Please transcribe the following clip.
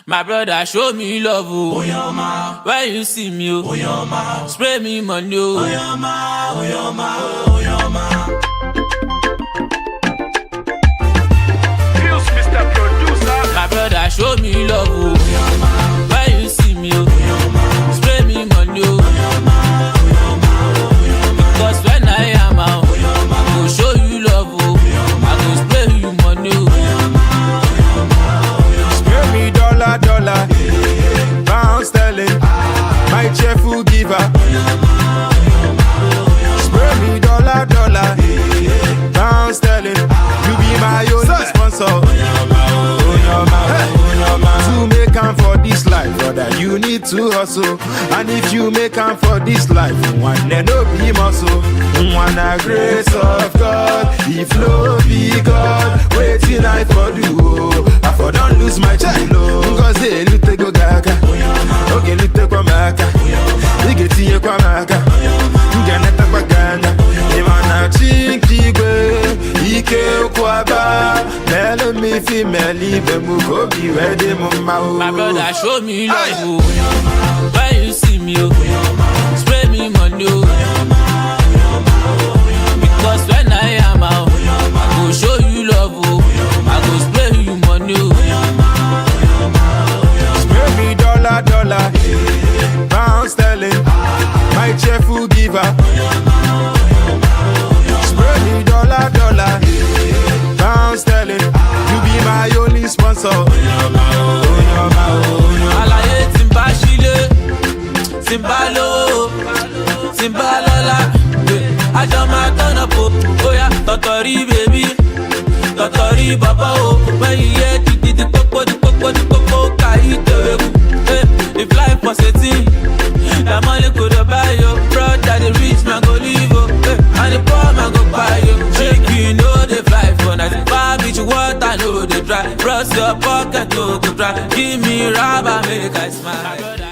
My brother, show me love, oh. Oyoma. When you see me, oh. Oyoma. Spray me money, oh. Oyoma, Oyoma, Oyoma. Feels Mr. Producer. My brother, show me love, oh. Oyoma. When you see me, oh. Oyoma. Spray me money, oh. Oyoma, Oyoma, Oyoma. Because when I am out, I go show you love, oh. I go spray you money, oh. Spray me dollar, pound sterling, my cheerful giver. Spray me dollar, pound sterling, you be my only sponsor. To make am for this life, brother, you need to hustle. And if you make am for this life, one no be muscle. One a grace of God, if no be God, waiting I for do. I for don't lose my chilo. Cause hey, lute go gaga. Okay, lute kwa maka. Igeti ye kwa maka. Nganeta kwa gana. Imana chinki gwe. Ike kwa ba. Mele mi fi meli be muko bi wede mumma. My brother, show me love, oh. When you see me, oh. Spray me money, oh. Because when I am out, I go show you love, oh. I go spray you money, oh. Spray me dollar, pound sterling, my cheerful giver. Spray me dollar, pound sterling, you be my only sponsor. Alaye timba shile, timba lo, timba lola. Ajo ma turn up, oh yeah, totori baby, totori baba, oh. When you hear the popo, kai teweku. If life was a thing, the money could buy you. Brother, the rich man go live, oh. And the poor man go buy you. Chicken, know they fly for night. Bar beach water, know they dry. Brush your pocket, no go dry. Give me rubber, make I smile.